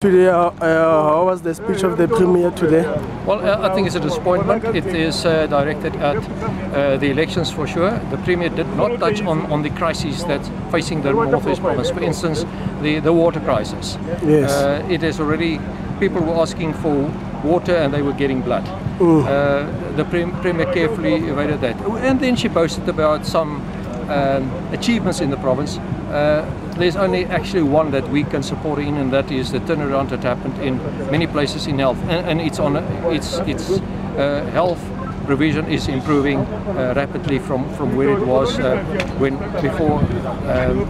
Today, how was the speech of the Premier today? Well, I think it's a disappointment. It is directed at the elections for sure. The Premier did not touch on the crises that's facing the Northwest Province. For instance, the water crisis. Yes. It is already, people were asking for water and they were getting blood. The Premier carefully evaded that. And then she boasted about some achievements in the province. There's only actually one that we can support in, and that is the turnaround that happened in many places in health, and it's on its health provision is improving rapidly from where it was before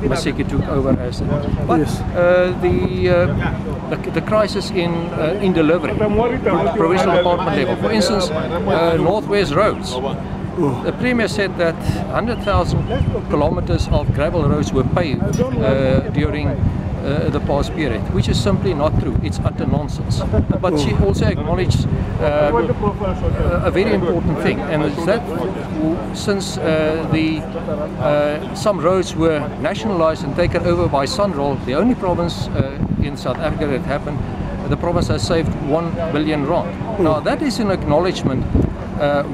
Maseki took over as. But Yes. the crisis in delivery, provincial department level, for instance, Northwest roads. The Premier said that 100,000 kilometers of gravel roads were paved during the past period, which is simply not true. It's utter nonsense. But she also acknowledged a very important thing, and it's that since some roads were nationalized and taken over by Sunroll, the only province in South Africa that happened, the province has saved 1 billion rand. Now that is an acknowledgement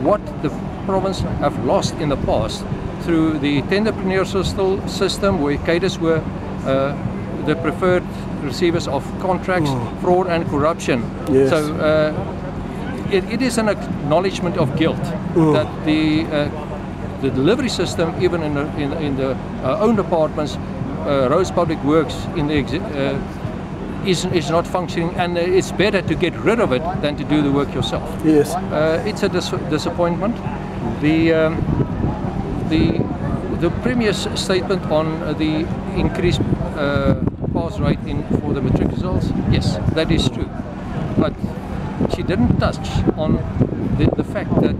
what the province have lost in the past through the tenderpreneurial system, where cadres were the preferred receivers of contracts, fraud and corruption. Yes. So it is an acknowledgement of guilt that the delivery system, even in the own departments, roads, public works, in the is not functioning, and it's better to get rid of it than to do the work yourself. Yes. It's a disappointment. The Premier's statement on the increased pass rate for the matric results, yes, that is true. But she didn't touch on the fact that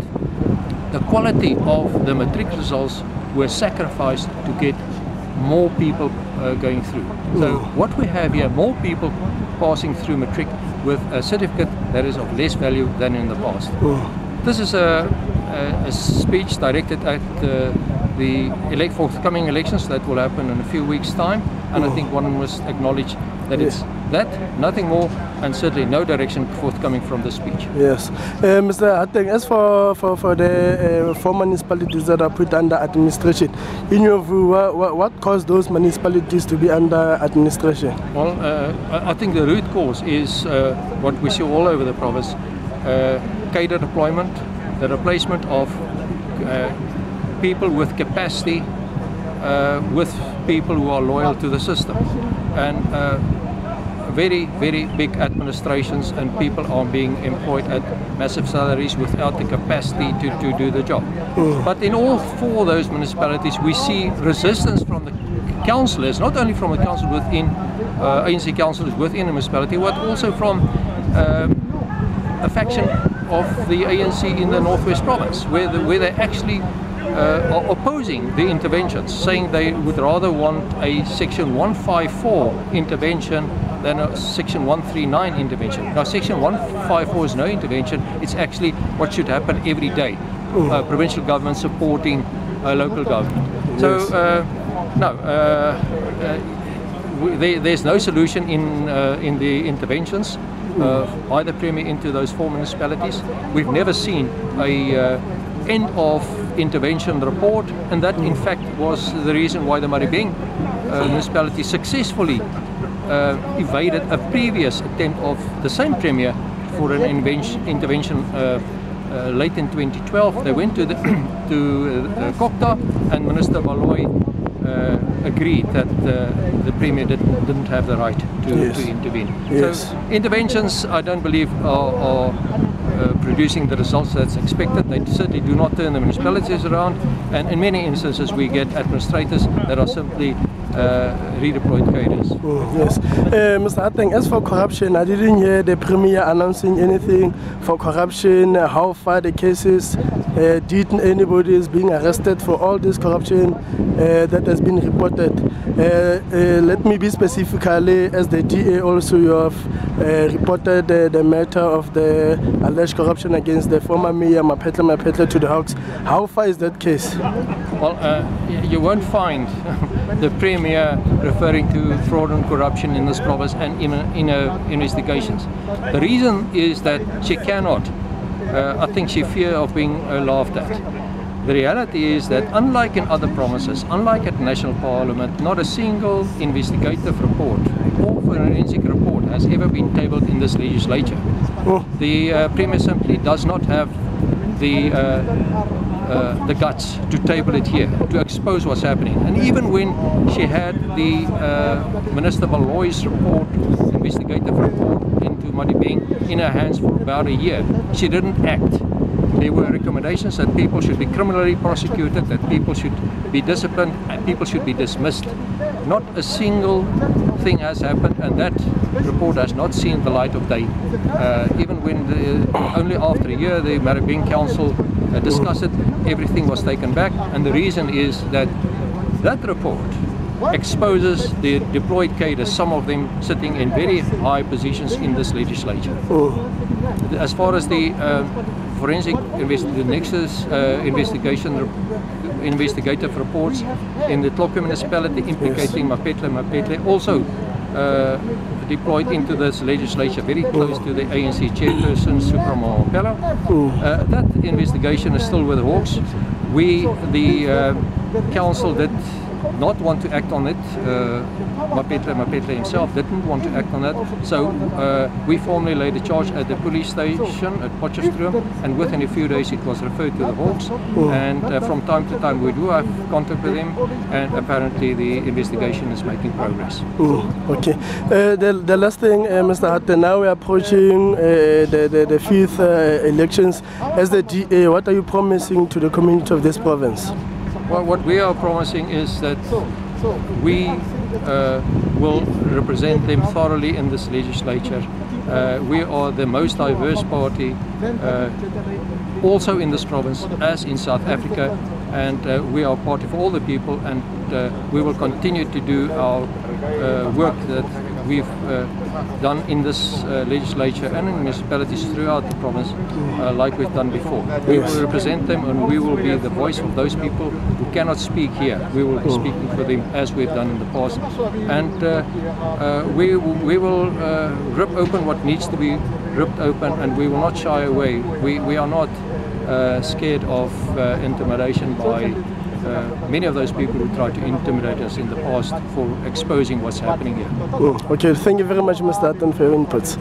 the quality of the matric results were sacrificed to get more people going through. So what we have here, more people passing through matric with a certificate that is of less value than in the past. This is a speech directed at the forthcoming elections that will happen in a few weeks' time, and I think one must acknowledge that it's that, nothing more, and certainly no direction forthcoming from the speech. Yes. Mr. Hattingh, as for the 4 municipalities that are put under administration, in your view, what caused those municipalities to be under administration? Well, I think the root cause is what we see all over the province, cadre deployment, the replacement of people with capacity with people who are loyal to the system, and very, very big administrations, and people are being employed at massive salaries without the capacity to do the job. But in all 4 of those municipalities, we see resistance from the councillors, not only from the council within ANC councillors within the municipality, but also from a faction of the ANC in the Northwest Province, where they actually are opposing the interventions, saying they would rather want a Section 154 intervention than a Section 139 intervention. Now, Section 154 is no intervention. It's actually what should happen every day. Provincial government supporting local government. So, no, there's no solution in the interventions by the Premier into those 4 municipalities. We've never seen a end of intervention report, and that in fact was the reason why the Maribeng municipality successfully evaded a previous attempt of the same Premier for an intervention late in 2012. They went to Kokta, and Minister Baloy agreed that the Premier didn't have the right to intervene. Yes. So interventions, I don't believe, are producing the results that's expected. They certainly do not turn the municipalities around, and in many instances we get administrators that are simply redeployed cadres. Yes. Mr. Hattingh, as for corruption, I didn't hear the Premier announcing anything for corruption, how far the cases, did anybody is being arrested for all this corruption that has been reported. Let me be specifically, as the DA also, you have reported the matter of the alleged corruption against the former mayor Mapetla to the Hawks. How far is that case? Well, you won't find the Premier Premier referring to fraud and corruption in this province and in her investigations. The reason is that she cannot. I think she fears of being laughed at. The reality is that unlike in other provinces, unlike at National Parliament, not a single investigative report or forensic report has ever been tabled in this legislature. The Premier simply does not have the guts to table it here, to expose what's happening. And even when she had the Minister Baloy's report, investigative report into Madibeng in her hands for about a year, she didn't act. There were recommendations that people should be criminally prosecuted, that people should be disciplined, and people should be dismissed. Not a single thing has happened, and that report has not seen the light of day. Even when only after a year the Madibeng Council discussed it, everything was taken back, and the reason is that that report exposes the deployed cadres, some of them sitting in very high positions in this legislature. As far as the forensic investigative reports in the Tlokwe municipality implicating Mapetle also deployed into this legislature, very close to the ANC chairperson, Suprama Mapela. That investigation is still with Hawks. We, the council, did not want to act on it. Mapetle himself didn't want to act on that, so we formally laid a charge at the police station at Potchefstroom, and within a few days it was referred to the Hawks, and from time to time we do have contact with them, and apparently the investigation is making progress. Okay. The last thing, Mr. Hattingh, now we are approaching the fifth elections. As the DA, what are you promising to the community of this province? Well, what we are promising is that we will represent them thoroughly in this legislature. We are the most diverse party also in this province as in South Africa, and we are a party for all the people, and we will continue to do our work that we've done in this legislature and in municipalities throughout the province, like we've done before. We will represent them, and we will be the voice of those people who cannot speak here. We will be speaking for them as we've done in the past, and we will rip open what needs to be ripped open, and we will not shy away. We are not scared of intimidation by many of those people who tried to intimidate us in the past for exposing what's happening here. Okay, thank you very much, Mr. Hattingh, for your inputs.